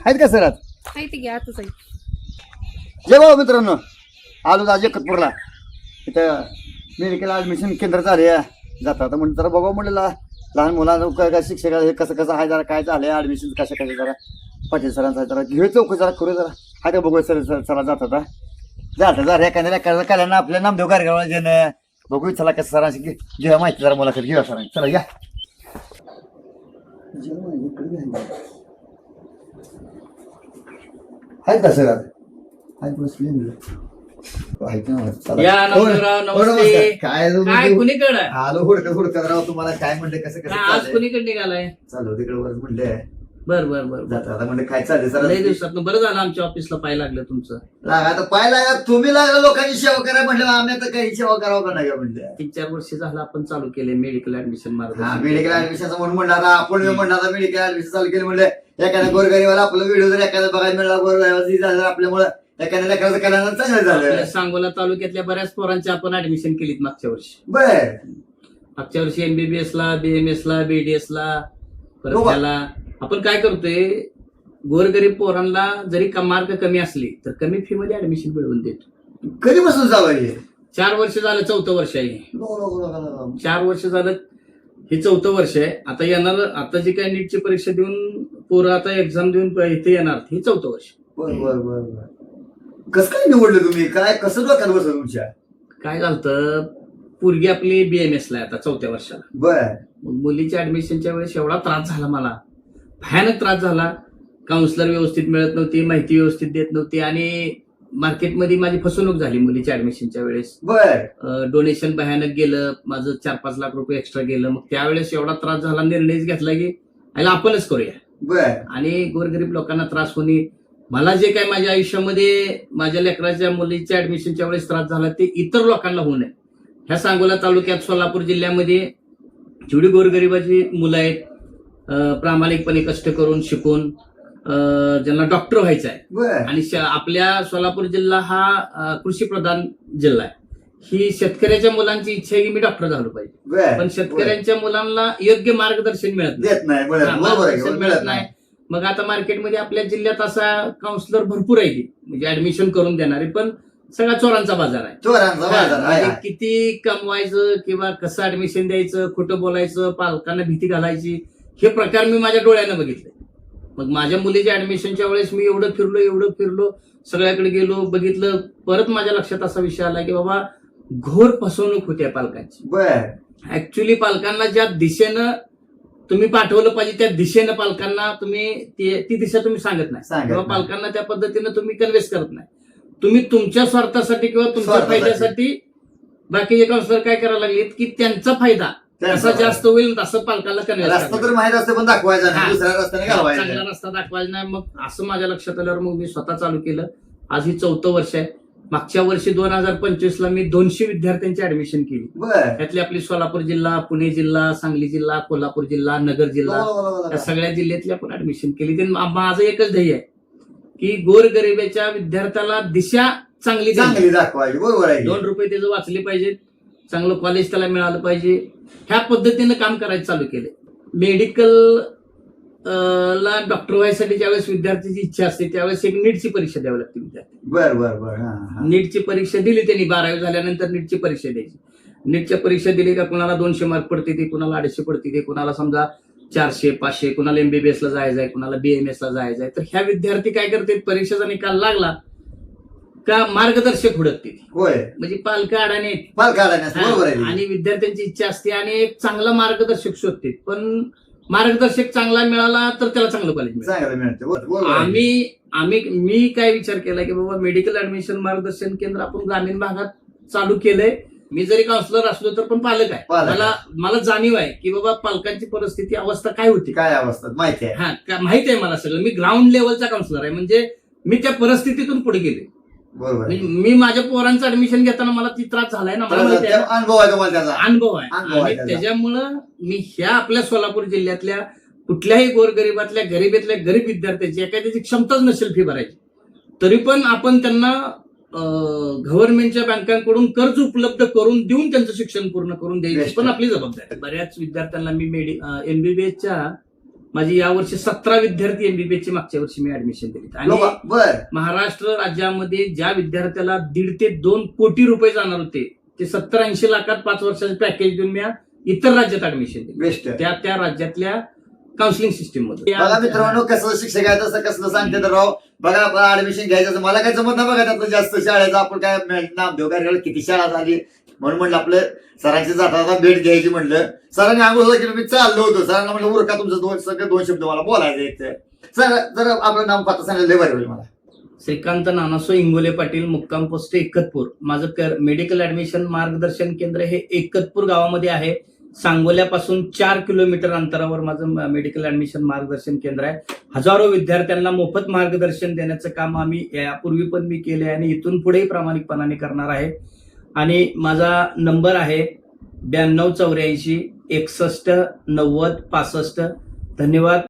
आहेत का सर आज? आहे ते घ्या आताच आहे. जय बाबा मित्रांनो, आलो आज एकतपूरला. इथं मेडिकल ॲडमिशन केंद्र चालू आहे. जाता आता म्हणून जरा बघा म्हणलेला लहान मुलांना काय शिक्षक कसं कसं आहे, जरा काय झालं ॲडमिशन कशा कशा, जरा पाटील सरांचा जरा घेऊ चौक जरा करू जरा. हा ते बघू सर चला जात होता जरा एखाद्या कल्याण आपल्या नामदेव गारगावला ज्यानं बघू चला कसं सरांशी घेऊया माहिती, जरा मुलाखत घेऊया सरांची. चला या आहेत का सर? आहेत बसले काय कुणीकडे आलो हुडकत राव. तुम्हाला काय म्हणले कसं कसं आज कुणीकडे निघालाय? चालू तिकडे वर म्हणले बर बर बर जाता आता म्हणले काय चालले सर? लई दिवसात बरं झालं आमच्या ऑफिसला पाय लागलं तुमचं. लागा आता पाय लागा, तुम्ही लागला लोकांची सेवा करा म्हणलं, आम्ही आता काही सेवा करावं का नाही म्हणले. 3-4 वर्ष झालं आपण चालू केले मेडिकल ऍडमिशन मार्ग. मेडिकल ऍडमिशन म्हणून म्हणणार आपण म्हणणार मेडिकल ऍडमिशन चालू केलं म्हणलं. एखाद्या गोरगरीबाला आपला व्हिडिओ जर एखादा बघायला मिळाला गोरगरीबाला आपल्यामुळे एखाद्या लेकराचं कल्याण चांगलं झालं. सांगोला तालुक्यातल्या बऱ्याच पोरांची आपण ऍडमिशन केलीत मागच्या वर्षी. बर मागच्या वर्षी MBBS ला, BMS ला, BDS ला, परत त्याला आपण काय करतोय, गोरगरीब पोरांना जरी मार्क कमी असली तर कमी फी मध्ये ऍडमिशन मिळवून देतो. कधीपासून जावं 4 वर्ष झालं, 4थं वर्ष आहे. 4 वर्ष झालं, हे 4थं वर्ष आहे. आता येणार, आता जी काय नीटची परीक्षा देऊन पोरं आता एक्झाम देऊन इथे येणार, हे 4थं वर्ष. बर कसं काय निवडलं तुम्ही? काय कसं डोक्यात बसलं तुमच्या? काय झालं, पोरगी आपली BMS ला आहे आता 4थ्या वर्षाला. बर मुलीच्या ऍडमिशनच्या वेळेस एवढा त्रास झाला मला, भयानक त्रास झाला. काउन्सिलर व्यवस्थित मिळत नव्हती, माहिती व्यवस्थित देत नव्हती आणि मार्केटमध्ये माझी फसवणूक झाली मुलीच्या ऍडमिशनच्या वेळेस. बर डोनेशन भयानक गेलं माझं, 4-5 लाख रुपये एक्स्ट्रा गेलं. मग त्यावेळेस एवढा त्रास झाला, निर्णयच घेतला की याला आपणच करूया. बर आणि गोरगरीब लोकांना त्रास होणे, मला जे काय माझ्या आयुष्यामध्ये माझ्या लेकराच्या मुलीच्या ऍडमिशनच्या वेळेस त्रास झाला ते इतर लोकांना होऊ नये. ह्या सांगोला तालुक्यात सोलापूर जिल्ह्यामध्ये जेवढी गोरगरिबाची मुलं आहेत, प्रामाणिकपणे कष्ट करून शिकून ज्यांना डॉक्टर व्हायचं आहे, आणि आपल्या सोलापूर जिल्हा हा कृषी प्रधान जिल्हा आहे. ही शेतकऱ्याच्या मुलांची इच्छा आहे की मी डॉक्टर झालो पाहिजे, पण शेतकऱ्यांच्या मुलांना योग्य मार्गदर्शन मिळत नाही. मग आता मार्केटमध्ये आपल्या जिल्ह्यात असा काउन्सिलर भरपूर आहे की म्हणजे ऍडमिशन करून देणारे, पण सगळा चोरांचा बाजार आहे. किती कमवायचं किंवा कसं ऍडमिशन द्यायचं, खोटं बोलायचं, पालकांना भीती घालायची, हे प्रकार मी माझ्या डोळ्यानं बघितले. मग माझ्या मुलीच्या ऍडमिशनच्या वेळेस मी एवढं फिरलो, सगळ्याकडे गेलो, बघितलं. परत माझ्या लक्षात असा विषय आला की बाबा घोर फसवणूक होत्या पालकांची. ऍक्च्युली पालकांना ज्या दिशेनं तुम्ही पाठवलं पाहिजे त्या दिशेनं पालकांना तुम्ही ती दिशा तुम्ही सांगत नाही किंवा पालकांना त्या पद्धतीनं तुम्ही कन्व्हेन्स करत नाही. तुम्ही तुमच्या स्वार्थासाठी किंवा तुमच्या फायद्यासाठी बाकीचे काउन्सिलर काय करायला लागलेत की त्यांचा फायदा कसा जास्त होईल असं पालकांना कन्व्हेन्स चांगला रस्ता दाखवायचा नाही. मग असं माझ्या लक्षात आल्यावर मग मी स्वतः चालू केलं. आज ही 4थं वर्ष आहे. मागच्या वर्षी 2025 ला मी 200 विद्यार्थ्यांची ऍडमिशन केली. त्यातली आपली सोलापूर जिल्हा, पुणे जिल्हा, सांगली जिल्हा, कोल्हापूर जिल्हा, नगर जिल्हा, या सगळ्या जिल्ह्यातली आपण ऍडमिशन केली. ते माझं एकच ध्येय आहे की गोरगरिबाच्या विद्यार्थ्याला दिशा चांगली दाखवायची. बरोबर आहे. 2 रुपये त्याचं वाचले पाहिजेत, चांगलं कॉलेज त्याला मिळालं पाहिजे, ह्या पद्धतीनं काम करायचं चालू केले. मेडिकल ला डॉक्टर व्हायसाठी ज्यावेळेस विद्यार्थ्याची इच्छा असते त्यावेळेस एक नीटची परीक्षा द्यावी लागते विद्यार्थी. नीटची परीक्षा दिली त्यांनी, 12वी झाल्यानंतर नीटची परीक्षा द्यायची. नीटच्या परीक्षा दिली का कुणाला 200 मार्क पडते ते, कुणाला 250 पडते ते, कुणाला समजा 400-500, कुणाला MBBS ला जायचंय, कुणाला BMS ला जायचंय. तर ह्या विद्यार्थी काय करतात, परीक्षेचा निकाल लागला का मार्गदर्शक हुडकते, म्हणजे पालक अडाणी आणि विद्यार्थ्यांची इच्छा असते आणि एक चांगला मार्गदर्शक शोधते. पण मार्गदर्शक चांगला मिळाला तर त्याला चांगलं कॉलेज मिळतं. मी काय विचार केला की बाबा मेडिकल ऍडमिशन मार्गदर्शन केंद्र आपण ग्रामीण भागात चालू केलंय. मी जरी काउन्सिलर असलो तर पण पालक आहे, मला जाणीव आहे की बाबा पालकांची परिस्थिती अवस्था काय होती, काय अवस्था माहिती आहे. माहिती आहे मला सगळं. मी ग्राउंड लेवलचा काउन्सिलर आहे, म्हणजे मी त्या परिस्थितीतून पुढे गेले. मी माझ्या पोरांचं ऍडमिशन घेताना मला ती त्रास झालाय ना, मला माहिती आहे, अनुभव आहे. आणि त्याच्यामुळं मी ह्या आपल्या सोलापूर जिल्ह्यातल्या कुठल्याही गोरगरिबातल्या गरीबीतल्या गरीब विद्यार्थ्याची एखाद्याची क्षमताच नसेल फी भरायची, तरी पण आपण त्यांना गव्हर्नमेंटच्या बँकांकडून कर्ज उपलब्ध करून देऊन त्यांचं शिक्षण पूर्ण करून द्यायची पण आपली जबाबदारी. बऱ्याच विद्यार्थ्यांना मी MBBSच्या माझी यावर्षी 17 विद्यार्थी MBBS ची मागच्या वर्षी मी ऍडमिशन दिली आणि बर महाराष्ट्र राज्यामध्ये ज्या विद्यार्थ्याला 1.5 ते 2 कोटी रुपये जाणार होते ते 70-80 लाखात 5 वर्षाचं पॅकेज देऊन मी इतर राज्यात ऍडमिशन दिली. बेस्ट. त्या राज्यातल्या काउन्सिलिंग सिस्टीम मध्ये. बघा मित्रांनो कसं शिक्षक आहे तसं कसलं सांगते तर राव. बघा आपण ऍडमिशन घ्यायचं मला काय जमत नाही बघा त्यातलं जास्त शाळेचं आपण काय नामदेव काय किती शाळा झाली म्हणून म्हणलं आपलं सरांची जाता भेट घ्यायची म्हणलं. सरांनी आंघोळ केलं मी चाललो होतो सरांना म्हणलं उरका तुमचं दोन शब्द मला बोलायचं. सर जर आपलं नाव पात्र सांगितलं बरं होईल मला. श्रीकांत नानासो इंगोले पाटील, मुक्काम पोस्ट एकतपूर. माझं मेडिकल ऍडमिशन मार्गदर्शन केंद्र हे एकतपूर गावामध्ये आहे. सांगोल्यापासून 4 किलोमीटर अंतरावर माझं मेडिकल ऍडमिशन मार्गदर्शन केंद्र आहे. हजारो विद्यार्थ्यांना मोफत मार्गदर्शन देण्याचं काम आम्ही यापूर्वी पण मी केले आहे आणि इथून पुढेही प्रामाणिकपणाने करणार आहे. आणि माझा नंबर आहे 9284 61 90 65. धन्यवाद.